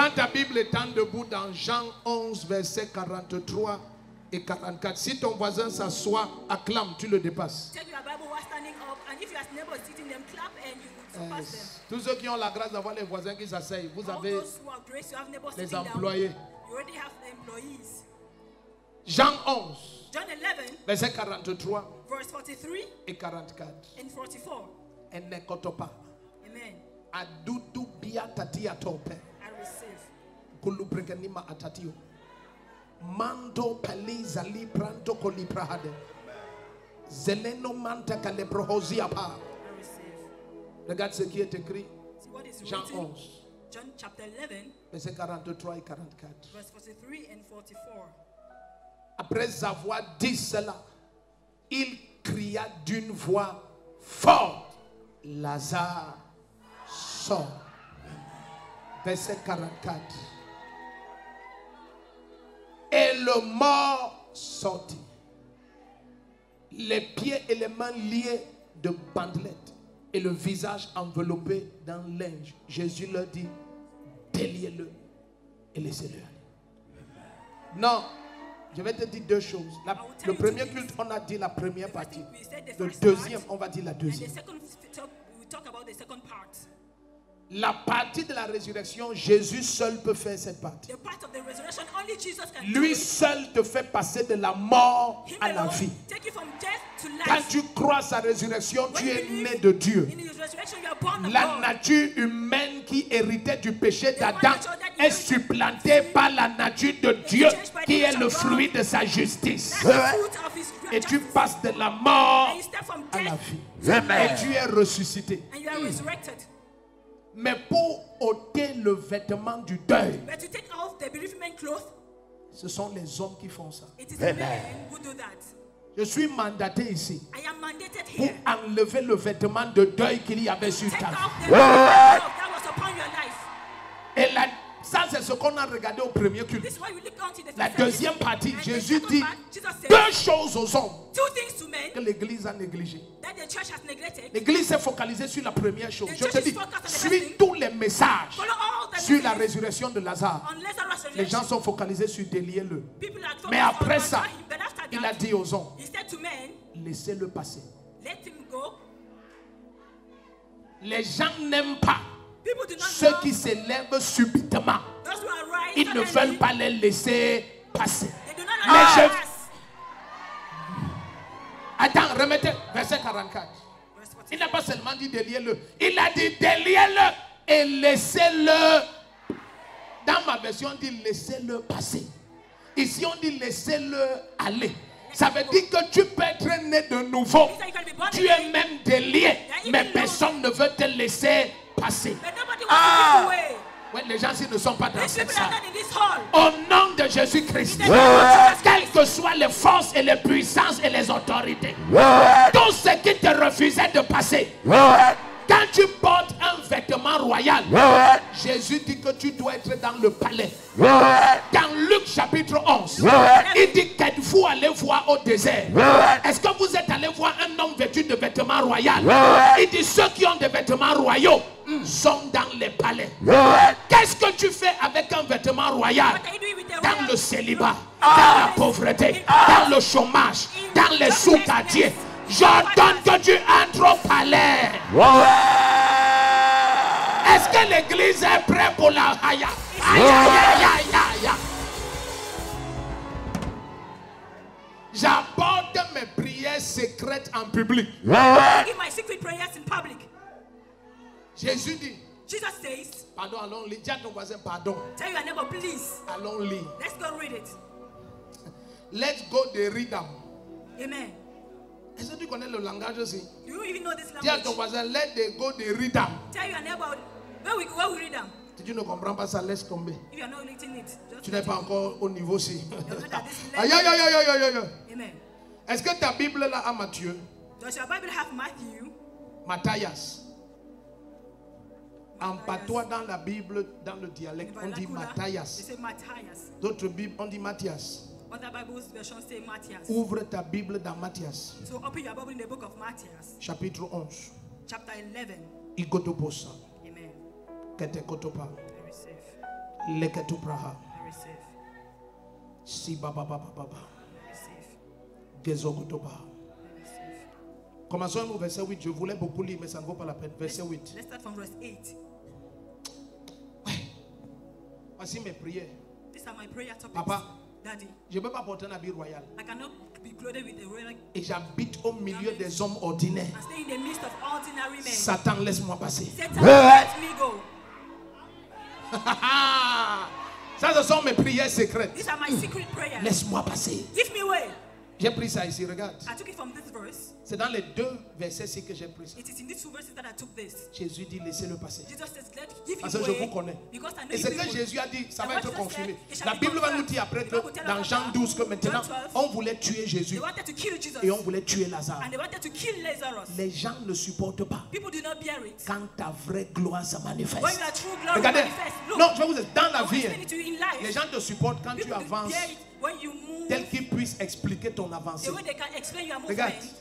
Prends ta Bible et tends debout dans Jean 11, versets 43 et 44. Si ton voisin s'assoit, acclame, tu le dépasses. Take your Bible while standing up, and if your neighbor is sitting them, clap and you surpass them. Tous ceux qui ont la grâce d'avoir les voisins qui s'asseyent, vous All avez those who have grace, you have neighbors les sitting employés. down. You already have employees. Jean 11, John 11, versets 43 verse 43 et 44. and 44. Enekotopa. Amen. Adudu bia tati atope. I receive. Kulubrekenima atatio. Mando pali zali pranto koliprahade. Zeleno manta kalebrohozia pa. I receive. Regarde ce qui est écrit. See what is Jean written. 11, John chapter 11, versets 43 et 44. verse 43 and 44. Après avoir dit cela, il cria d'une voix forte, Lazare, sort. Verset 44. Et le mort sortit, les pieds et les mains liés de bandelettes et le visage enveloppé d'un linge. Jésus leur dit, déliez-le et laissez-le aller. Non, je vais te dire deux choses. Le premier culte, on a dit la première partie. Le deuxième, on va dire la And the deuxième. second, we talk about the second part. La partie de la résurrection, Jésus seul peut faire cette partie. The part of the resurrection, only Jesus can do Lui it. seul te fait passer de la mort Him à la alone, vie. take you from death to Quand life. tu crois sa résurrection, When tu you es believe né de Dieu. in his resurrection, you are born of La God. nature humaine qui héritait du péché d'Adam est supplantée par la nature de Dieu qui est le fruit de sa justice. That's the fruit of his Et tu justice. passes de la mort And you step from à la death vie. Amen. Et tu es ressuscité. and you are resurrected. Mais pour ôter le vêtement du deuil, But to take off the bereavement cloth, ce sont les hommes qui font ça. it is the men who do that. Je suis mandaté ici I am mandated pour here. enlever le vêtement de deuil qu'il y avait sur Take ta vie. off the cloth that was upon your life. Et ça, c'est ce qu'on a regardé au premier culte. This is why we look on to the La first deuxième service. partie, And the Jésus second dit part, Jesus says deux choses aux hommes two things to men que l'Église a négligées. that the church has neglected. L'Église s'est focalisée sur la première chose. The Je te church dis, is focused on the suis first thing. tous les messages Follow all the sur la messages résurrection de Lazare. on Lazarus' Les gens resurrection. sont focalisés sur délier-le. People are focused Mais après on ça, him, but after il a that, dit aux hommes, he said to men, laissez-le passer. let him go. Les gens n'aiment pas People do not ceux know qui s'élèvent subitement. those who are right. Ils ne veulent pas les laisser passer. They do not Mais allow je- us. Attends, remettez verset 44. Verse 44. Il n'a pas seulement dit déliez-le. Il a dit déliez-le et laissez-le. Dans ma version, on dit laissez-le passer. Ici, on dit laissez-le aller. Ça veut dire que tu peux être né de nouveau. Tu es même délié. Mais personne ne veut te laisser passer. But nobody wants to give away. Ouais, les gens s'ils ne sont pas dans These cette people are salle. not in this hall. Au nom de Jésus-Christ, quelles que soient les forces et les puissances et les autorités, tout ce qui te refusait de passer, quand tu portes un vêtement royal, Jésus dit que tu dois être dans le palais. Dans Luc chapitre 11, il dit qu'êtes-vous allé voir au désert? Est-ce que vous êtes allé voir un homme vêtu de vêtements royaux? Il dit ceux qui ont des vêtements royaux sont dans les palais. Qu'est-ce que tu fais avec un vêtement royal? What are you doing with the Dans royal? le célibat, dans la pauvreté, dans le chômage, dans les sous-quartiers. J'ordonne que tu entres au palais. Est-ce que l'église est prête pour la haya? Aïe, aïe, aïe, aïe, aïe. J'aborde mes prières secrètes en public. I give my secret prayers in public. Jésus dit, Jesus says, pardon, allons lire. Dis à ton voisin, pardon, tell your neighbor, please. allons lire. Let's go read it. Let's go de Ridam. Amen. Est-ce que tu connais le langage aussi? Do you even know this Dis à ton language? voisin, let they go de Ridam. Tell your neighbor, where we read them. Si tu ne comprends pas ça, laisse tomber. If you are not reading it, just Tu n'es pas encore au niveau ci. You're not at this Aïe, level. aïe, aïe, aïe, aïe, aïe. Amen. Est-ce que ta Bible là a Matthieu? Does your Bible have Matthew? Matthias. En patois dans la Bible, dans le dialecte, on dit They Matthias. say Matthias. D'autres Bibles, on dit Matthias. Other Bibles versions say Matthias. Ouvre ta Bible dans Matthias, So open your Bible in the book of Matthias, chapitre 11. chapter 11. Igotoposa. Amen. Kete kotopa. I receive. Leketupraha. I receive. Si baba baba baba. I receive. Gezogotoba. I receive. Commençons au verset 8. Je voulais beaucoup lire, mais ça ne vaut pas la peine. Verset 8. Let's start from verse 8. Voici mes prières. These are my prayer topics. Papa, Daddy, je ne peux pas porter un habit royal. I cannot be clothed with a royal Et j'habite au milieu des hommes ordinaires. and stay in the midst of ordinary men. Satan, laisse-moi passer. Satan, let me go. Ça, ce sont mes prières secrètes. These are my secret prayers. Laisse-moi passer. Give me way. J'ai pris ça ici, regarde. I took it from this verse. C'est dans les deux versets-ci que j'ai pris ça. It is in these two verses that I took this. Jésus dit, laissez-le passer. Jesus says, give Parce him que je way. vous connais. Because I know Et you ce que people. Jésus a dit, ça And va what être Jesus confirmé. said, it shall La be Bible va confirmed. nous dire après The que Bible will tell dans us Jean about 12 que maintenant, John 12. on voulait tuer Jésus They wanted to kill Jesus. et on voulait tuer Lazare. And they wanted to kill Lazarus. Les gens ne supportent pas People do not bear it. quand ta vraie gloire se When manifeste. your true glory Regardez, manifests. Look, non, je vais vous dire, dans la I will vie, explain it to you in life. les gens te supportent quand tu People do avances, bear it when you move. tel qu'ils puissent expliquer ton avancée. The way they can explain your Regarde, movement.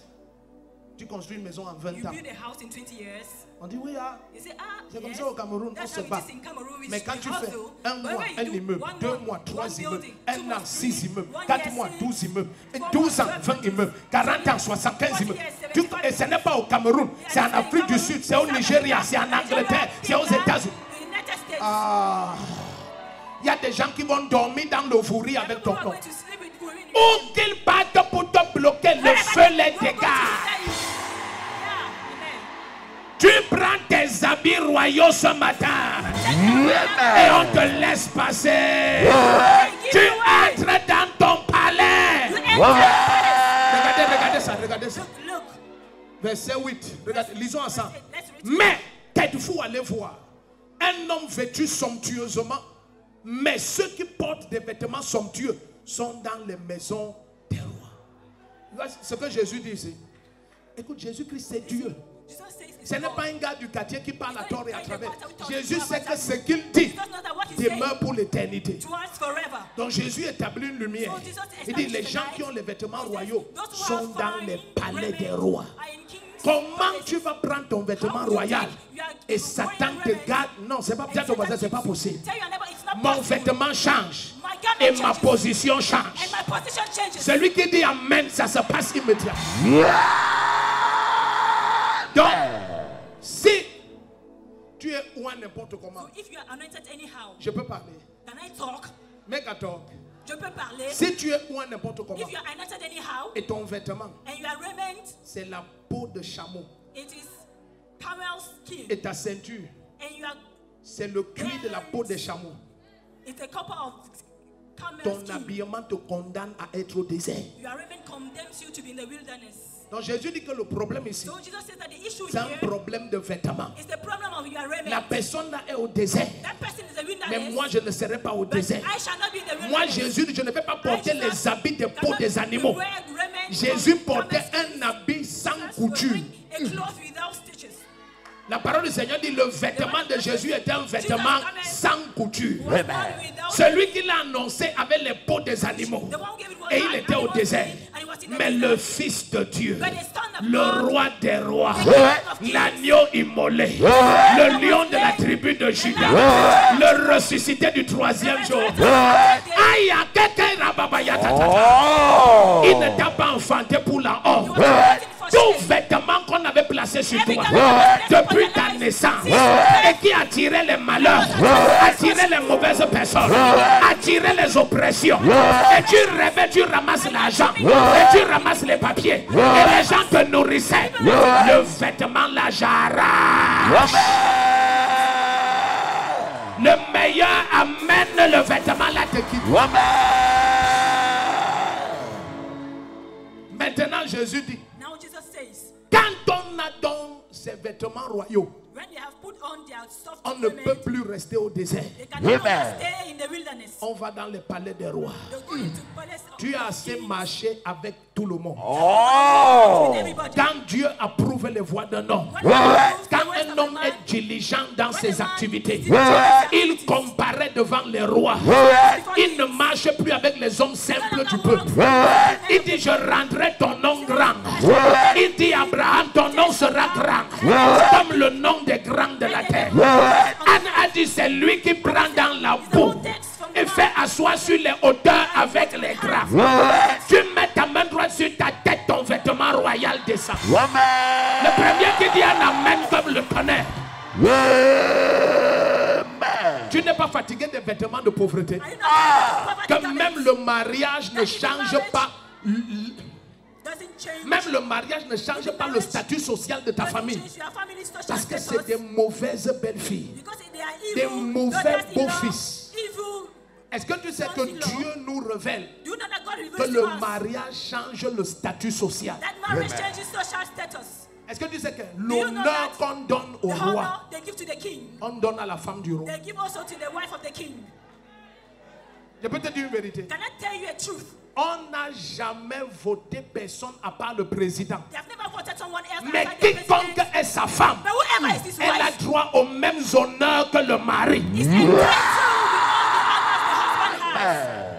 tu construis une maison en 20 You ans. build a house in 20 years. On dit oui, ah, You say, c'est comme yes, ça au Cameroun, on that's se how it bat. is in Cameroon. We Mais quand tu fais hustle. un But mois, when you un do immeuble, 1 2 month, mois, 3 one immeubles, building, 1 2 an, months, 6 immeubles, 1 4 year, mois, 6, 12 immeubles, 4 12 ans, months, 20 immeubles, 40 ans, 75 40 immeubles. years, Tu- 75 Et ce n'est pas au Cameroun, c'est en Afrique du Sud, c'est au Nigeria, c'est en Angleterre, c'est aux États-Unis. The United States. Ah, il y a des gens qui vont dormir dans le fourri avec People ton are nom. going to sleep with Queen. Où qu'ils partent pour te bloquer, le feu les dégage. Tu prends tes habits royaux ce matin et on te laisse passer. Tu entres dans ton palais. Regardez ça, regardez ça. Look, Verset 8. Regardez, lisons ensemble. let's read it. Mais, qu'êtes-vous allé voir? Un homme vêtu somptueusement, mais ceux qui portent des vêtements somptueux sont dans les maisons des rois. Voilà ce que Jésus dit ici. Écoute, Jésus-Christ, c'est Dieu. Jesus says it's Ce n'est God. pas un gars du quartier qui parle à tort et à travers. Jésus Jésus sait que ce qu'il dit Jesus knows that what he says demeure pour l'éternité. to us forever. Donc Jésus établit une lumière. Il dit, les gens qui ont les vêtements royaux sont dans les palais des rois. Comment tu vas prendre ton vêtement royal et Satan te garde? Non, c'est pas peut-être voisin, c'est pas possible. Tell your neighbor it's not Mon possible. vêtement change My garment et ma changes. position change. And my position changes. Celui qui dit amen, ça se passe immédiatement. Donc, si tu es ou n'importe comment, So if you are anointed anyhow, je peux parler. can I talk? Make a talk. Je peux parler. Si tu es ou n'importe comment, If you are anointed anyhow, et ton vêtement, and your raiment, c'est la peau de chameau, it is camel skin, et ta ceinture, and you are, c'est le cuir de la peau des chameaux, it's a couple of camel ton skin. habillement te condamne à être au désert. Your raiment condemns you to be in the wilderness. Donc Jésus dit que le problème ici, So Jesus says that the issue c'est un here problème de vêtements. is the problem of your raiment. La personne là est au désert, That person is a wilderness. mais moi je ne serai pas au But désert. I shall not be in the wilderness. Moi Jésus dit, je ne vais pas porter I shall les habits de peau cannot des animaux. wear raiment Jésus from portait camel skin. un habit sans Jesus couture. wearing a cloth without stitches. La parole du Seigneur dit, le vêtement de Jésus était un vêtement sans couture. Was born without Celui qui l'a annoncé avait les peaux des animaux. The one who gave it was Et not il était au animal désert. skin, and he was in the Mais desert. le Fils de Dieu, But the Son of le God, roi des rois, the King of Kings, l'agneau immolé, le lion de la tribu de Juda, le ressuscité du troisième jour. Aïe, il ne t'a pas enfanté pour la honte. Tout vêtement qu'on avait placé sur toi depuis ta naissance et qui attirait les malheurs, attirait les mauvaises personnes, attirait les oppressions. Et tu rêvais, tu ramasses l'argent et tu ramasses les papiers et les gens te nourrissaient. Le vêtement, la j'arrache. Le meilleur amène le vêtement là te quitte. Maintenant Jésus dit, now Jesus says, quand on a donc ces vêtements royaux, when they have put on their soft on ne raiment, peut plus rester au désert. they can no longer stay in the wilderness. On va dans les palais des rois. They go into palace of Tu as assez kings marché avec tout le monde. with everybody. Quand Dieu approuve les voies d'un homme, When God approves the quand words un of a homme man, est diligent dans ses activités, is diligent in his il activities, comparaît devant les rois. Il ne marche plus avec les hommes simples du peuple. Il dit, je rendrai ton nom grand. Il dit, Abraham, ton nom sera grand, comme le nom des grands de la terre. Anne a dit, c'est lui qui prend dans la boue Tu mets ta main droite sur ta tête, ton vêtement royal descend. Le premier qui dit un amen comme le connaît. Tu n'es pas fatigué des vêtements de pauvreté. Que même le mariage ne change pas. Même le mariage ne change pas le statut social de ta famille. Parce que c'est des mauvaises belles-filles. Des mauvais beaux-fils. Est-ce que tu sais que Dieu nous révèle que le mariage change le statut social? Est-ce que tu sais que l'honneur qu'on donne au roi, on donne à la femme du roi? Je peux te dire une vérité. On n'a jamais voté personne à part le président. Mais quiconque est sa femme, elle a droit aux mêmes honneurs que le mari.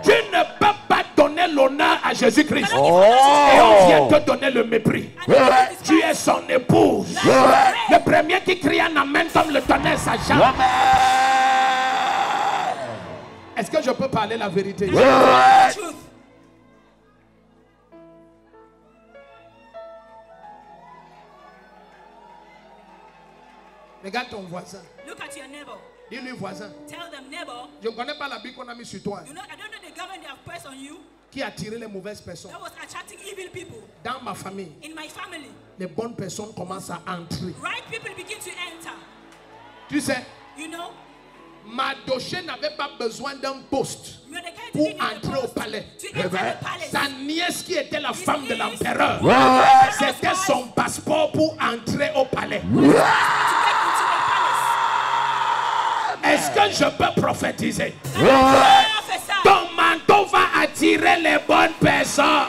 Tu ne peux pas donner l'honneur à Jésus-Christ et on vient te donner le mépris. Tu es son épouse. Le premier qui crie un amen comme le tonnerre, ça jamais. Est-ce que je peux parler la vérité? Regarde ton voisin. Look at your neighbor. Dis-lui voisin. Tell them neighbor. Je ne connais pas la Bible qu'on a mis sur toi. I don't know the government they have pressed on you. Qui a attiré les mauvaises personnes. That was attracting evil people. Dans ma famille, In my family, les bonnes personnes commencent à entrer. right people begin to enter. Tu sais, You know, Mardochée n'avait pas besoin d'un poste Mordecai pour didn't need a entrer au post palais. to enter the palace. Sa nièce qui était la femme de l'empereur, His c'était wife son passeport pour entrer au palais. to get into the palace. Est-ce que je peux prophétiser? Prophesy. Ton manteau va attirer les bonnes personnes.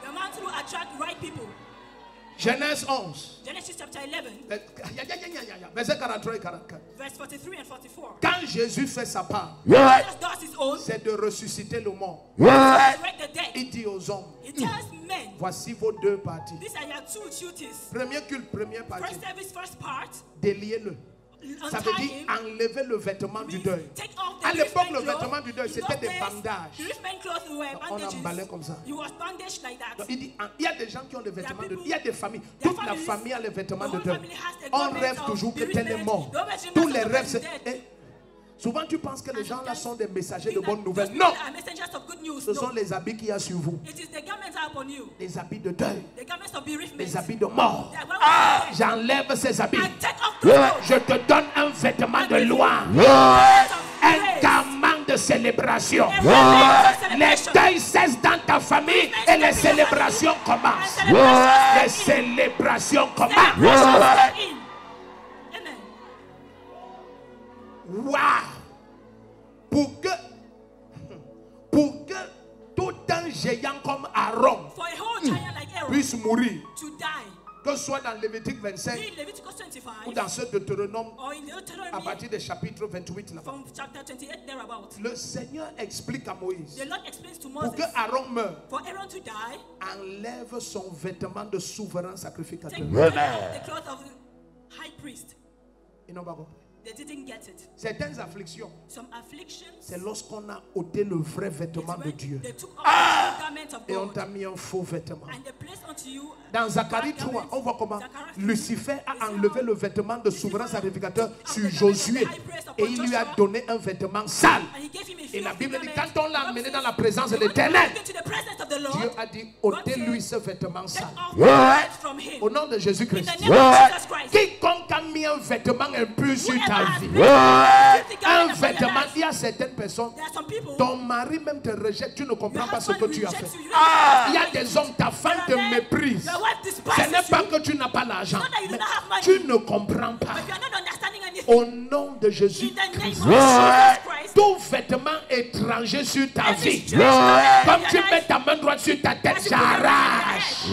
Your mantle will attract right people. Genèse 11. Genesis chapter 11, Verset 43 et 44. verse 43 and 44. Quand Jésus fait sa part, Jesus does his own. c'est de ressusciter le mort. Resurrect the dead. Il dit aux hommes, He tells men, voici vos deux parties. these are your two duties. Premier culte, première partie, First service, first part, déliez-le. Ça veut untie dire him. enlever le vêtement du deuil. Take off the À l'époque, le bereavement vêtement du deuil, clothes. c'était In des those days, bandages. the bereavement clothes were On emballait bandages. comme ça. He was bandaged like that. Donc, il dit, il y a des gens qui ont des vêtements de people- deuil. Il y a des familles. there are Toute la families- famille a les vêtements the de whole deuil. family has the On garment rêve of toujours que tel est bereavement. mort. The whole Tous family les has rêves, the c'est... dead. Souvent, tu penses que les gens là sont des messagers de Think that bonnes nouvelles. those Non! people are messengers of good news. Ce sont No. les habits qu'il y a sur vous. It is the garments are upon you. Les habits de deuil. The garments of bereavement. Les habits de mort. They are well dead. J'enlève ces habits. And take off the clothes. Je te donne un vêtement de loi. Un garment de célébration. Les deuils cessent dans ta famille et les célébrations commencent. Les célébrations commencent. Amen. Waouh! Pour que tout un géant comme Aaron For a whole giant like Aaron puisse mourir, to die, que ce soit dans Lévitique 25 in Leviticus 25 ou dans ce Deutéronome or in à Deuteronomy partir du chapitre 28 là-bas. from chapter 28 thereabout, Le Seigneur explique à Moïse, the Lord explains to pour Moses, que Aaron meure, for Aaron to die, enlève son vêtement de souverain sacrificateur. take off the cloth of the high priest. Ils n'ont pas compris. They didn't get it. Certaines afflictions, Some afflictions, c'est lorsqu'on a ôté le vrai vêtement de when Dieu they took off the garment of et on God t'a mis un faux vêtement. and they placed onto you Dans Zacharie that 3, garment. on voit comment Zacharie Lucifer a how enlevé le vêtement de souverain sacrificateur sur the Josué high priest upon et il lui a Joshua. donné un vêtement sale. And he gave him a Et la filthy Bible dit, garment. quand on l'a amené dans la présence de When he l'Éternel, went into the presence of the Dieu Lord, a dit, ôtez-lui ce vêtement take sale. off the garment from him. Au nom de In Jésus-Christ. the name of Jesus Christ. Quiconque a mis un vêtement impur sur Whoever ta has vie, placed a filthy un garment upon your vêtement, life, il y a certaines personnes, there are some people, ton mari même te rejette, tu ne comprends your pas ce que husband tu as fait. rejects you. You don't Il y a understand des hommes, ta femme te There are men, méprise. your wife Ce despises n'est pas you, que tu n'as pas l'argent, It's not that you do mais not have money. tu ne comprends pas. but you are not understanding anything. Au nom de Jésus, In the name of Jesus Christ, tout vêtement étranger sur ta every vie, strange garment comme in tu your mets life, ta main droite sur ta tête, as you put your hand on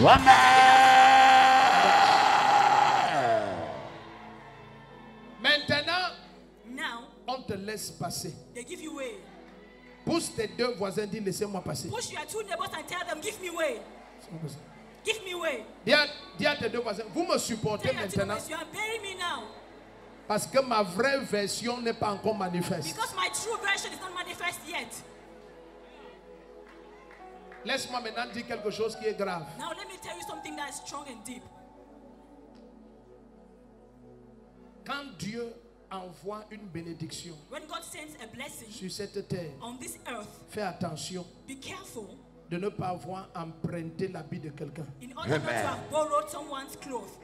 your j'arrache. Maintenant, now on te laisse passer. they give you way. Pousse tes deux voisins, dis laissez-moi passer. Push your two neighbors and tell them, give me way. Give me way. Dis à tes deux voisins, vous me supportez Tell your two maintenant. neighbors, you are burying me now. Parce que ma vraie version n'est pas encore manifeste. Because my true version is not manifest yet. Laisse-moi maintenant dire quelque chose qui est grave. Now let me tell you something that is strong and deep. Quand Dieu envoie une bénédiction When God sends a blessing sur cette terre, on this earth, fais attention be careful de ne pas avoir emprunté l'habit de quelqu'un. in order not to have borrowed someone's clothes.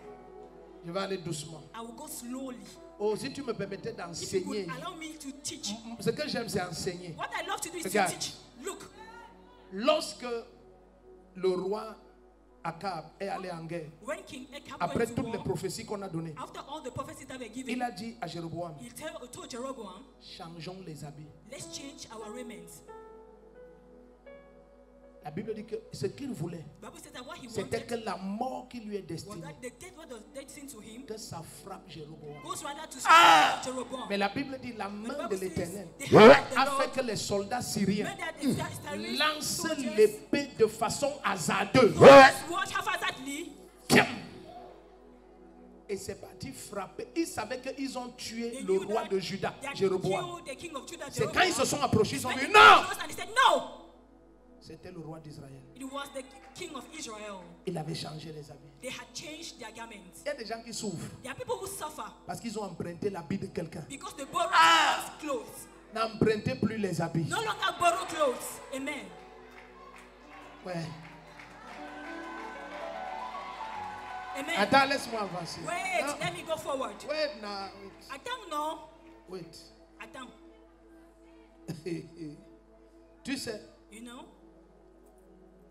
Je vais aller doucement. I will go slowly. Oh, si tu me permettais If you d'enseigner, could allow me to teach. ce que j'aime c'est enseigner. What I love to do is Regarde. to teach. Look, Lorsque le roi Akab est allé en guerre, when King Ahab après went to toutes les war, prophéties qu'on a données, after all the prophecies that were il given, a dit à Jéroboam, he told Jeroboam, changeons les habits. let's change our raiment. La Bible dit que ce qu'il voulait, The Bible says that what he c'était que wanted la mort qui lui est was destinée, that the death what was destined to him que ça frappe Jéroboam. goes rather to strike Jeroboam. Mais la Bible dit la The main de Bible says l'Éternel the hand of the a Lord fait que les soldats syriens made that Syrian lancent soldiers l'épée de façon hasardeuse. watch haphazardly. Et c'est parti frapper. Ils savaient qu'ils ont tué They le knew roi that de Juda, they had Jéroboam. killed the king of Judah, C'est quand ils se Jeroboam. sont approchés, ils ont When dit they non. came close and he said no. C'était le roi d'Israël. It was the king of Israel. Il avait changé les habits. They had changed their garments. Il y a des gens qui souffrent There are people who suffer parce qu'ils ont emprunté l'habit de quelqu'un. because they borrow someone's clothes. N'empruntez plus les habits. No longer borrow clothes. Amen. Ouais. Amen. Attends, laisse-moi avancer. Wait, Non. let me go forward. Wait now. I don't know. Wait. I don't. Tu sais, You know,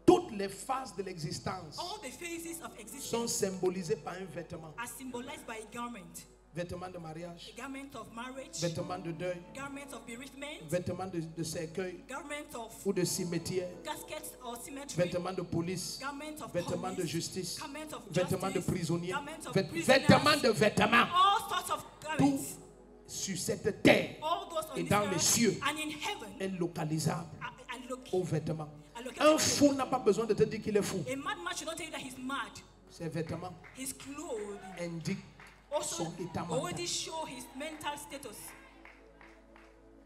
toutes les phases de l'existence all the phases of sont existence symbolisées par un vêtement. are symbolized by a garment. Vêtement de mariage, A garment of marriage, vêtement de deuil, garment of bereavement, vêtement de cercueil garment of ou de cimetière, caskets or cemetery, vêtement de police, garment of vêtement de police, justice, garment of vêtement de justice, prisonnier, garment of vêtement de vêtements. all sorts of Tout garments. sur cette terre All those on et this dans les earth cieux and in heaven est localisable are aux vêtements. allocated. Un fou n'a pas besoin de te dire qu'il est fou. A madman should not tell you that he's mad. Ses vêtements His clothes indiquent also son état mental. already show his mental status.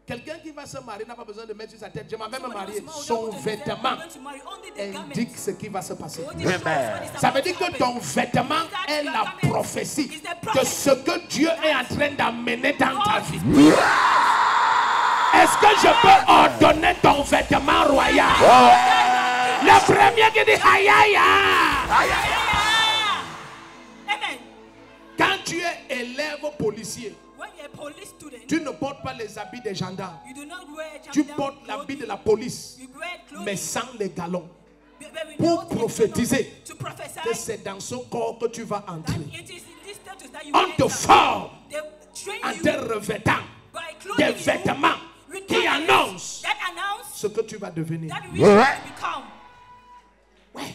Quelqu'un qui va se marier n'a pas besoin de mettre sur sa tête. Je m'en vais me Someone marier. who's married Son without going vêtement to marry, only the garment indique ce qui va se passer. already shows what is Ça about veut dire to que happen. ton vêtement est la prophétie de ce que Dieu est en train d'amener dans ta vie. Est-ce que je peux ordonner ton vêtement royal? Le premier qui dit aïe aïe aïe. Amen. Quand tu es élève policier, When you're a police student, tu ne portes pas les habits des gendarmes. you do not wear Tu gendarme portes l'habit clothing. de la police, You wear clothing mais sans les galons. but with pour no thing prophétiser to prophesy que c'est dans son corps que tu vas that entrer. it is in this status that you On te enter. forme They train en you te revêtant by des clothing you vêtements with qui garments annoncent that announce ce que tu vas devenir. that which you will become. Ouais.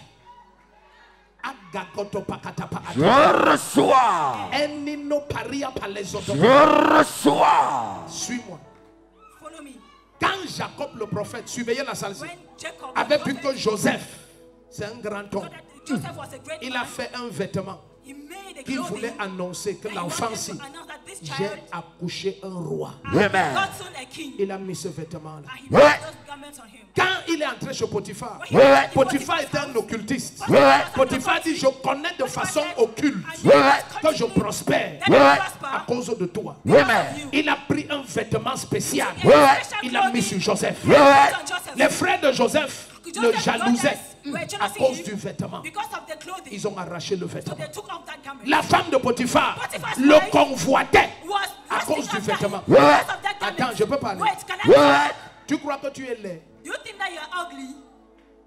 Agagoto pakatapa ata. Je reçois. Enino paria palezoto. Je reçois. Suis-moi. Follow me. Quand Jacob le prophète surveillait la salle, When Jacob avait was vu que Joseph, c'est un grand so homme, that Joseph was a great il a man, fait un vêtement he made a qu'il clothing voulait annoncer que that he l'enfant-ci, wanted to announce that this j'ai child accouché un roi. Amen. God soon a king. Il a mis ce vêtement-là. And he put those garments on him. Quand il est entré chez Potiphar, When he went to Potiphar Potiphar's était un house, occultiste. Potiphar Potiphar dit, je connais de façon occulte que je prospère à cause de toi. Amen. Il a pris un vêtement spécial. Ouais. Il a mis sur Joseph. Ouais. Les frères de Joseph le jalousaient à cause du vêtement. Because of the clothing. Ils ont arraché le So vêtement. they took off that garment. La femme de Potiphar Potiphar's le wife convoitait was à cause du lusting after vêtement. him because of that garment. Attends, je peux parler. Wait, can I talk? Tu crois que tu es laid? Do you think that you are ugly?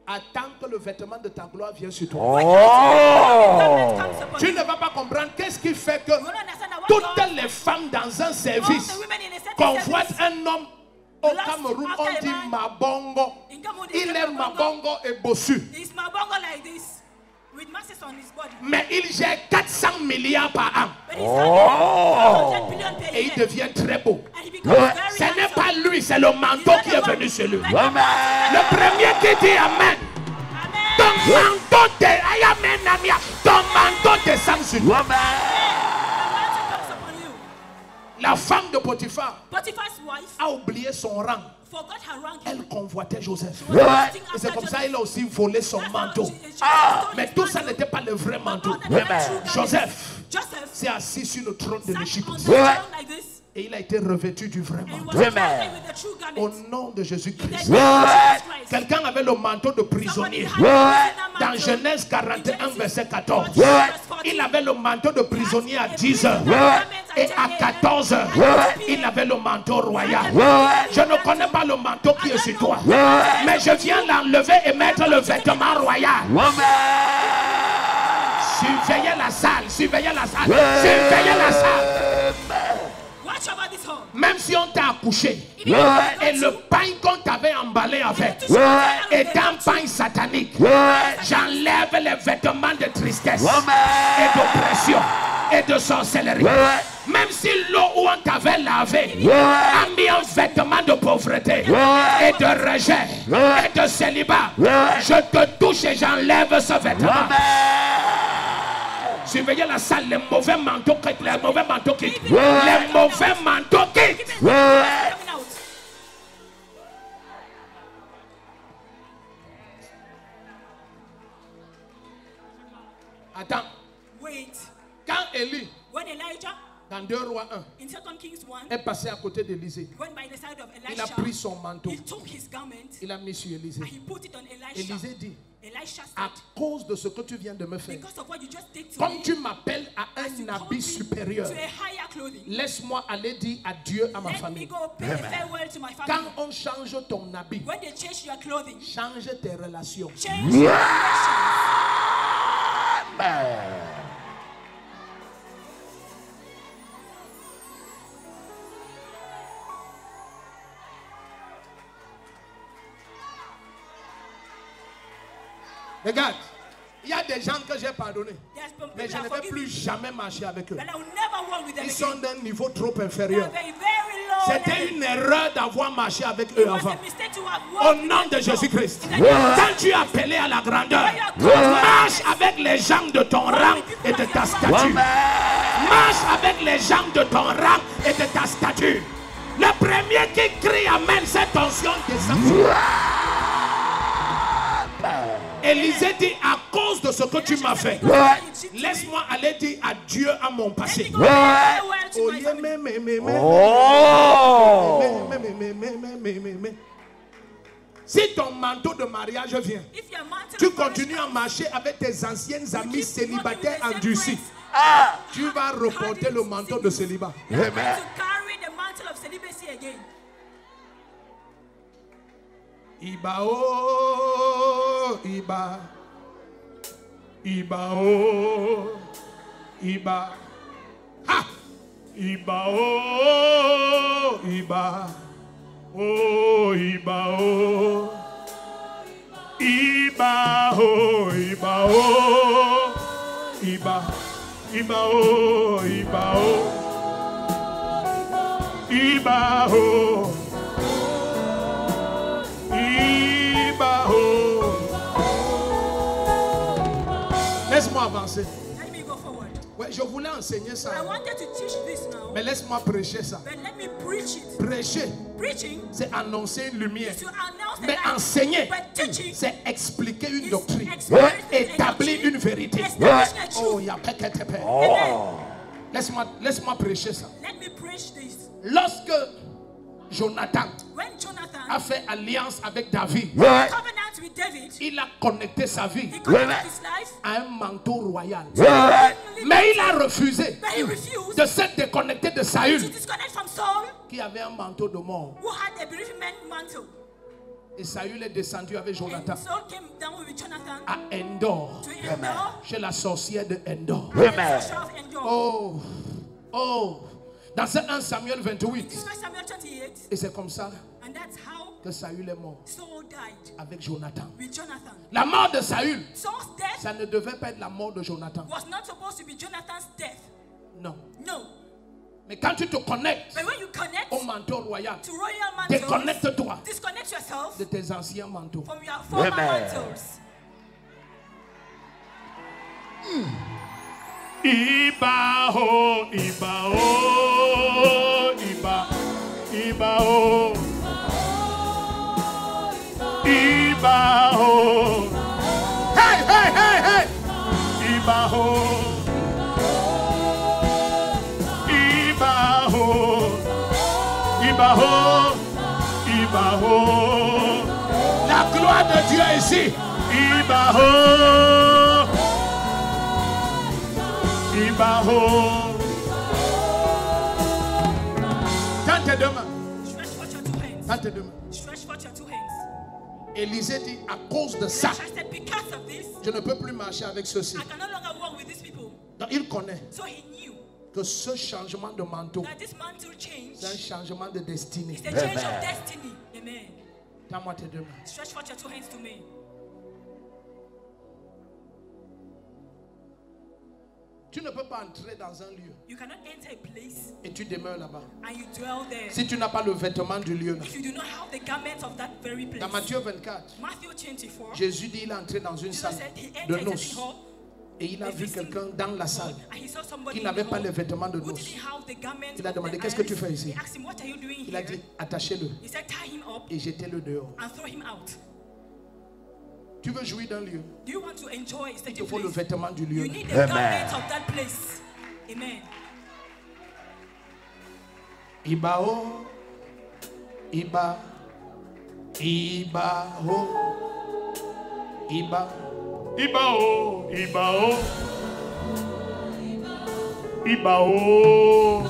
Attends que le vêtement de ta gloire vienne sur toi. Oh. Comes upon Tu you. ne vas pas comprendre qu'est-ce qui fait que You don't understand that what toutes God, les femmes dans un all service the women in a certain convoitent service, un homme. Au Last Cameroun, after on a dit man, Mabongo. in Cameroon, Il they est say Mabongo et bossu. He's Mabongo like this, with masses on his body. Mais il gère 400 milliards par an. But he's having 100 billion per Et il year. devient très beau. And he becomes Ouais. very Ce n'est handsome. pas lui, c'est le manteau qui est venu sur lui. Amen. Le premier qui dit Amen. Ton Amen. manteau de Amen, Amia. Ton manteau descend sur toi. Amen. The mantle comes upon you. rang, forgot her rank. elle convoitait Joseph. She was lusting Et c'est after comme ça Joseph. qu'il a aussi volé son That's how manteau. she stole Mais his tout ça mantle. n'était pas le vrai manteau. But all that true garment. Joseph Joseph s'est assis sur le trône de sat l'Égypte. on the throne like this. Et il a été revêtu du vrai And he manteau. was covered with the true Au garment. nom de In the Jésus-Christ. name of Jesus Christ. Quelqu'un avait le manteau de Somebody prisonnier. had that Dans mantle. Genèse In 41, Genesis verset 14. 41, verse 14. Il avait le manteau de prisonnier à 10 heures. Et à 14 heures, il avait le manteau royal. Je ne connais pas le manteau qui est sur toi. Mais je viens l'enlever et mettre le vêtement royal. Surveillez la salle, surveillez la salle, surveillez la salle. Watch over this home. Même si on t'a accouché Even if you et got le to- pain qu'on t'avait emballé avec Ouais. est un pain satanique, j'enlève les vêtements de tristesse et d'oppression et de sorcellerie. Même si l'eau où on t'avait lavé a mis un vêtement de pauvreté et de rejet et de célibat, je te touche et j'enlève ce vêtement. Surveillez la salle, les mauvais manteaux quittent, les mauvais manteaux quittent, les mauvais manteaux quittent. Coming out. Attends, Wait. quand Élie, When Elijah dans 2 Rois 1, in 2 Kings 1 est passé à côté d'Élisée, went by the side of il a Elisha, pris son manteau, he took his garment il a mis sur Élisée. and he put it on Elisha. Élisée dit, Elisha à said, cause de ce que tu viens de me faire, because of what you just did to comme me, tu m'appelles à as you un called habit me supérieur, to a higher clothing, laisse-moi aller dire adieu à ma let me famille. go pay a farewell to my Quand family. on change ton habit, When they change your clothing, change tes relations. change your relations. Regarde, il y a des gens que j'ai pardonnés, There's some mais people je I ne vais forgive plus you, jamais marcher avec eux. but I will never walk with them Ils again. sont d'un niveau trop They inférieur. are very, very low. C'était level. une erreur d'avoir marché avec It eux was avant. a mistake to have Au walked with nom them de before. Jésus-Christ. In the name of Quand tu es appelé à la grandeur, Ouais. marche avec les gens de ton rang et de ta statue. Marche avec les gens de ton rang et de ta statue. Le premier qui crie Amen, cette tension descend. Élisée dit, à cause de ce que tu m'as fait, laisse-moi aller dire adieu à mon Let passé. me go farewell to Oh, my yeah, family. Si ton manteau de mariage vient, If your mantle tu of marriage continues à marcher avec tes anciennes amies keep célibataires walking with the same endurcis, friends, tu vas reporter le manteau de célibat. you're going to carry the mantle of celibacy again. Iba oh, Iba, Iba oh, Iba, ha, Iba oh, Iba, oh, Iba oh, Iba oh, Iba oh, Iba, Iba oh, Iba oh, Iba oh. Laisse-moi avancer. Let me go forward. Ouais, je voulais enseigner I ça, wanted to teach this now, mais laisse-moi prêcher ça. but let me preach it. Prêcher, Preaching c'est annoncer une lumière. is to announce the Mais light, enseigner, but teaching c'est expliquer une is doctrine, expressing établir une vérité. establishing a truth. Oh, il y a quelqu'un. Amen. Laisse-moi prêcher ça. Let me preach this. Lorsque Jonathan When Jonathan a fait alliance avec David, covenant with David, il a connecté sa vie he connected his life, à un manteau royal. only Mais il a refusé but he refused de se déconnecter de to Saül, disconnect from Saul, qui avait un manteau de mort. who had a bereavement mantle. Et Saül est descendu avec Jonathan And Saul came down with Jonathan à Endor, to Endor, chez la sorcière de Endor. the sorcerer of Endor. Oh, oh, dans ce 1 Samuel 28. This was Samuel 28, Et c'est comme ça and that's how que Saül est mort Saul died avec Jonathan. with Jonathan. La mort de Saül, Saul's death ça ne devait pas être la mort de Jonathan. was not supposed to be Jonathan's death. Non. No. Mais quand tu te connectes But when you connect au manteau royal, to royal mantles, déconnecte-toi disconnect yourself de tes anciens manteaux. from your former mantles. Iba oh, Iba oh, Iba, Iba oh. La gloire de Dieu est ici. Tends tes deux mains. Stretch forth your 2 hands. Tends tes deux mains. Stretch forth your 2 hands. Élisée dit, à cause de ça, I said, because of this, je ne peux plus marcher avec ceux-ci. I can no longer walk with these people. Donc il connaît So he knew que ce changement de manteau, that this mantle change c'est un changement de destinée. is a change of destiny. Amen. Tends-moi tes deux mains. Stretch forth your 2 hands to me. Tu ne peux pas entrer dans un lieu You cannot enter a place et tu demeures là-bas. and you dwell there Si tu n'as pas le vêtement du lieu là. if you do not have the garments of that very place. Dans Matthieu 24, Matthew 24, Jésus dit il est entré dans une Jesus salle said he de entered a noces certain hall et il a vu quelqu'un dans la salle and he saw somebody qui in n'avait the pas hall les vêtements de who noces. didn't have the garments Il a of demandé, the qu'est-ce que tu eyes. fais ici? He asked him, what are you doing Il a here? dit attachez-le He said, tie him up et jetez-le dehors. and throw him out. Tu veux jouir d'un lieu, Do you want to enjoy a il te certain faut le place? vêtement du You lieu. need the garments of that place. Amen. Ibao, Iba, Ibao, Iba, Ibao, Ibao, Ibao.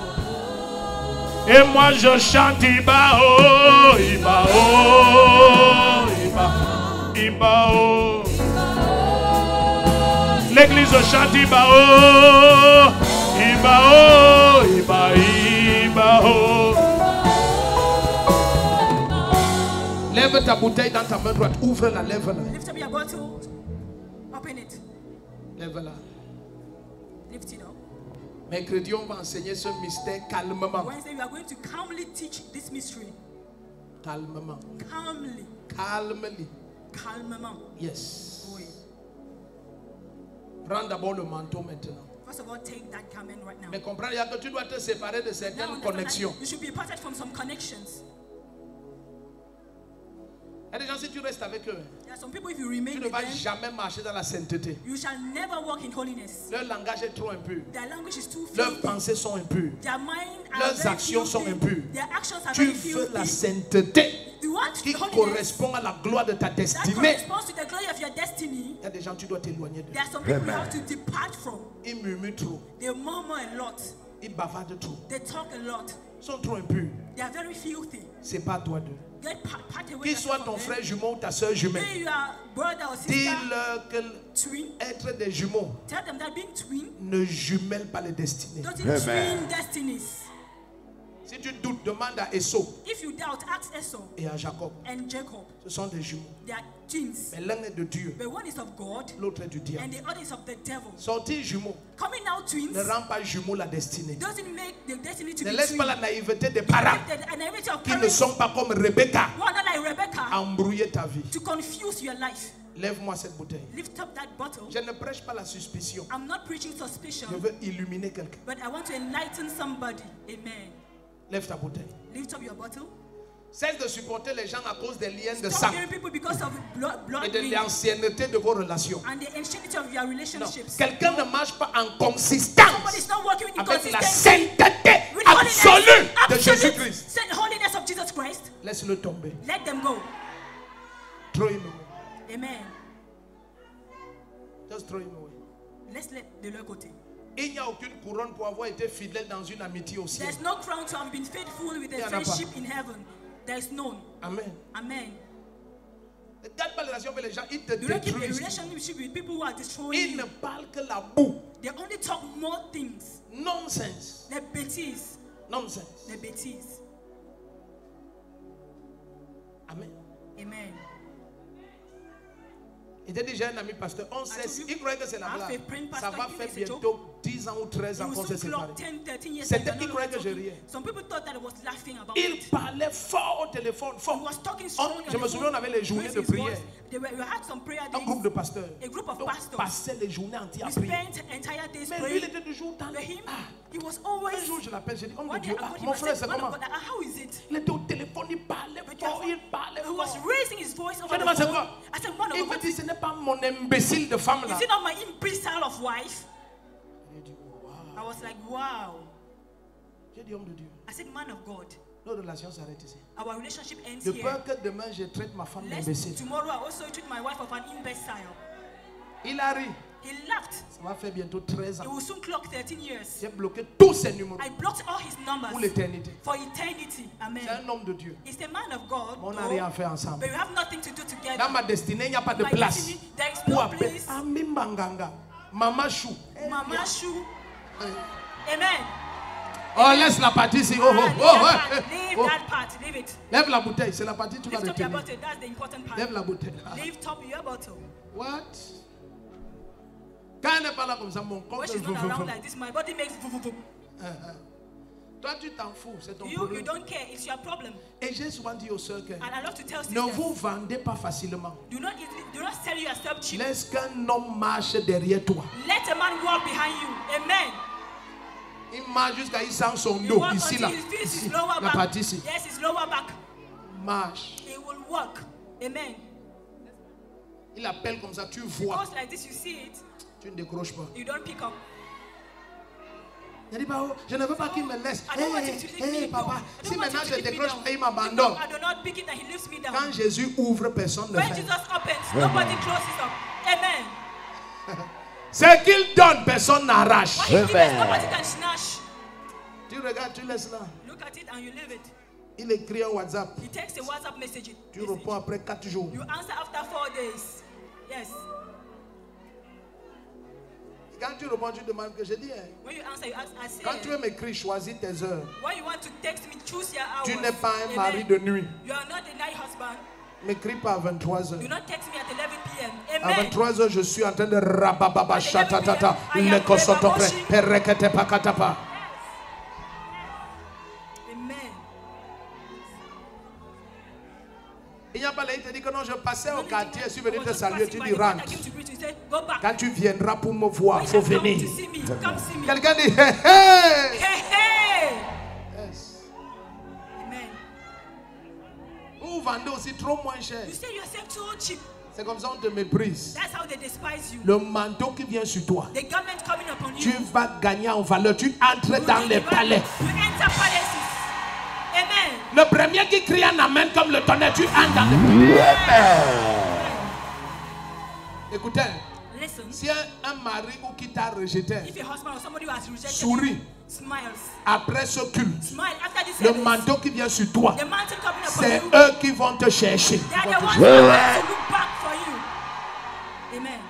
Et moi je chante Ibao, Ibao, Ibao, Ibao. L'église chante Ibao, Ibao, Iba, Ibao. lève ta bouteille dans ta main droite, ouvre-la, lève-la, Lift up your bottle. Open it. lève-la. Lift it up. Mercredi, on va enseigner ce mystère calmement. Wednesday, we are going to calmly teach this mystery. Calmement. Calmly. Calmely. Calmement. Yes. Oui. Prends d'abord le manteau maintenant. First of all, take that garment right now. Mais comprends, il y a que tu dois te séparer de Now certaines understand connexions. that you should be parted from some connections. Il y a des gens, si tu restes avec eux, There are some people, if you tu remain ne with vas them, jamais marcher dans la sainteté. you shall never walk in holiness. Leur langage est trop impur. Their language is too Leurs filthy. pensées sont impures. Their mind are Leurs very actions sont filthy. impures. Their actions are Tu very veux la filthy. sainteté You want qui holiness correspond à la gloire de ta that destinée. corresponds to the glory of your destiny. Il y a des gens, tu dois t'éloigner d'eux. There are some people you have to depart from. Ils murmurent trop. They murmur a lot. Ils bavardent trop. They talk a lot. Ils sont trop impurs. They are very filthy. C'est pas à toi d'eux. Get part away Qu'il soit from ton them. frère jumeau ou ta soeur jumelle, Be your brother or sister, dis-leur que twin. être des jumeaux Tell them that being twin ne jumelle pas les destinées. doesn't twin destinies. Si tu doutes, demande à Esau If you doubt, ask Esau et à Jacob. and Jacob. Ce sont des jumeaux. They are twins. Mais l'un est de Dieu, But one is of God l'autre est du and diable. the other is of the devil. Sortir jumeau Coming out twins ne rend pas jumeau la destinée. doesn't make the destiny to Ne be laisse twin. pas la naïveté des parents The naivety of qui ne parents sont pas comme Rebecca who are not like Rebecca embrouiller ta vie. to confuse your life. Lève-moi cette bouteille. Lift up that bottle. Je ne prêche pas la suspicion. I'm not preaching suspicion, Je veux illuminer quelqu'un. but I want to enlighten somebody. Amen. Lève ta bouteille. Lift up your bottle. Cesse de supporter les gens à cause des liens de Stop sang hearing people because of blood et de link l'ancienneté de vos relations. and the ancienity of your Non. relationships. Quelqu'un ne marche pas en Somebody consistance is not working with avec la consistency. sainteté With absolue holiness, de absolute Jésus-Christ. holiness of Jesus Christ. Laisse-le tomber. Let them go. Throw him away. Amen. Just throw him away. Let's let de leur côté. Il n'y a aucune couronne pour avoir été fidèle dans une amitié au ciel. There's no crown to have been faithful with Il y a en a pas. friendship in heaven. There is none. Amen. Amen. Ne garde pas les relations avec les gens, ils te Do not keep a détruisent. relationship with people who are destroying Ils you. ne parlent que la boue. They only talk more things. Nonsense. Les bêtises. Nonsense. Les bêtises. Amen. Amen. Il était déjà un ami pasteur. On sait, il croyait que c'est la I have blague. a friend Ça pastor, va he faire thinks it's a joke. bientôt 10 ans ou 13 He ans will qu'on s'est soon séparés. clock 10, 13 years. C'était- and they're il no croyait longer que je talking. riais. Some people thought that I was laughing about Il it. parlait fort au téléphone, He fort. was talking strongly Je on me the souviens, on phone, avait les journées raised de his prière. voice. We had some prayer Un groupe de days. pasteurs. A group of Donc, pastors. passait les journées entières à We prier. spent entire days Mais lui, il praying. était toujours dans But les... him, Ah. he was Un always. jour, je l'appelle, je dis, homme de One day Dieu, I ah, got him, mon I frère, said, c'est man of comment? God, how is it? Il était au téléphone, il parlait But fort, il parlait He was fort. raising his voice over Je the demande, c'est phone. quoi? I said, man Il of me God, dit, ce n'est pas mon imbécile de femme là. is it not my imbecile of wife? J'ai dit, wow. I was like, wow. J'ai dit, homme de Dieu. I said, man of God, Nos relations s'arrêtent ici. our relationship ends De here. peur que demain je traite ma femme Lest d'imbécile. tomorrow I also treat my wife of an imbecile. Il a ri. He laughed. Ça va faire bientôt 13 He ans. will soon clock 13 years. J'ai bloqué tous ses numéros I blocked all his numbers pour l'éternité. for eternity. Amen. C'est un homme de Dieu. He's the man of God, Mais on n'a though, rien à faire ensemble. but we have nothing to do together. Dans ma destinée, il n'y a pas de My place. destiny, there is Pour no appeler place. Ami Manganga, Mama Chou. Mama Chou. Amen. Oh, laisse la partie ici. Oh, Ah, oh, leave oh, that part. oh, Leave oh. that part. Leave it. Lève la bouteille, c'est la partie que tu vas Lift up your retenir. bottle. That's the important part. Lève la bouteille. Lift up your bottle. What? Quand elle n'est pas là comme ça, mon corps When fait she's not vroom, around vroom. like this, my body makes voo, voo, voo. Toi, tu t'en fous, c'est ton You problème. don't care. It's your problem. Et j'ai souvent dit aux sœurs que And I love to tell ne sisters, vous vendez pas facilement. do not sell yourself cheap. Laisse qu'un homme marche derrière toi. Let a man walk behind you. Amen. Il marche jusqu'à il sent son You dos walk ici until là. he feels his Ici, lower la back. partie ici. Yes, his lower back. Marche. He will walk. Amen. Il appelle comme ça, tu vois. Because like this, you see it, Tu ne décroches pas. you don't pick up. Il dit, bah, oh, je ne veux pas qu'il me laisse. I don't want him to leave me. Hé, papa, I si don't want maintenant him je to leave me décroche down. pas, il If m'abandonne. I do not pick it and he leaves me down. Quand Jésus ouvre, personne ne When fait. Jesus opens, nobody closes up. Amen. Ce qu'il donne, personne n'arrache. What he gives, nobody can snatch. Tu regardes, tu laisses là. Look at it and you leave it. Il écrit un WhatsApp. He takes a WhatsApp message. Tu réponds après 4 jours. You answer after 4 days. Yes. Quand tu réponds, tu demandes que je dis. Hein, When you answer, you ask, I say, quand tu veux m'écrire, choisis tes heures. when you want to text me, choose your hours. Tu n'es pas un Amen. mari de nuit. You are not a night husband. M'écris pas à 23 heures. Do not text me at 11 p.m. À Amen. 23 heures, je suis en train de rabababa chatatata. I am Le kosotopre. washing. Perekete pakatapa. Amen. Il n'y a pas là, il te dit que non, je passais au quartier, je suis venu I te was just saluer, passing tu by dis the point I rentre. came to greet you. He said, go back. Quand tu viendras pour me voir, When il you faut come venir. to see me, come see me. Quelqu'un dit, hé hé. Hey, hey. Yes. Amen. Vous vendez aussi trop moins cher. You say yourself too cheap. C'est comme ça on te méprise. That's how they despise you. Le manteau qui vient sur toi, The garment coming upon tu you. vas gagner en valeur. Tu entres You dans need les the right- palais. You enter palaces. Amen. Le premier qui crie un amen comme le tonnerre, tu entres dans les palais. Écoutez, Listen. si un mari ou qui t'a rejeté, If a husband or somebody who has rejected souris you, smiles. après ce culte, Smile after this le service. manteau qui vient sur toi, The mountain coming upon c'est you. eux qui vont te chercher. They are the ones who are going to look back for you. Amen.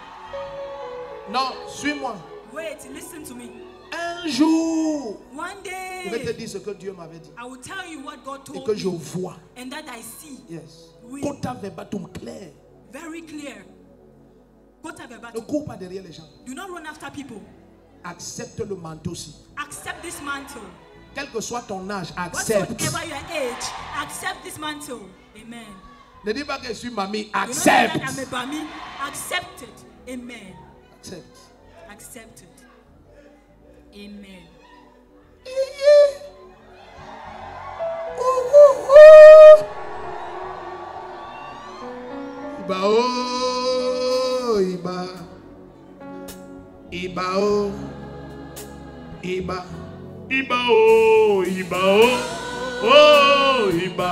Non, suis-moi. Wait, listen to me. Un jour, One je vais te day, dire ce que Dieu m'avait dit I will tell you what God et told que je me vois. and that I see. Yes. Oui. Kota verbatim clair. Very clear. Go to the Ne battle. cours pas derrière les gens. Do not run after people. Accepte le manteau aussi. Accept this mantle. Quel que soit ton âge, accepte. Whatsoever your age, accept this mantle. Amen. Ne dis pas que je suis mamie. Do not say Accepte. that I'm a bami. Accept it. Amen. Accepte. Accept it. Amen. Iba oh, Iba. Iba oh. Iba. Iba oh, Iba oh, oh Iba,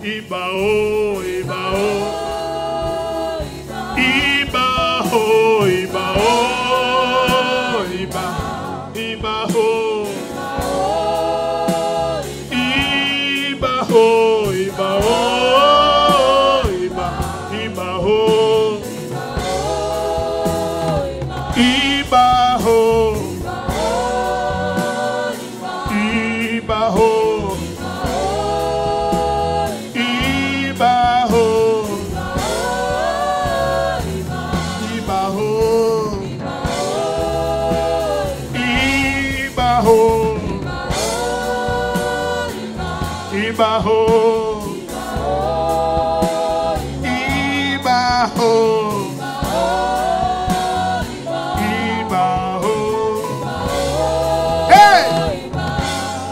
Iba oh, Iba oh, Iba oh, Iba oh, Iba, Iba oh, Iba oh, Iba oh, Iba, Iba oh, Iba oh. Ibaho, Ibaho, Ibaho, Ibaho, Ibaho.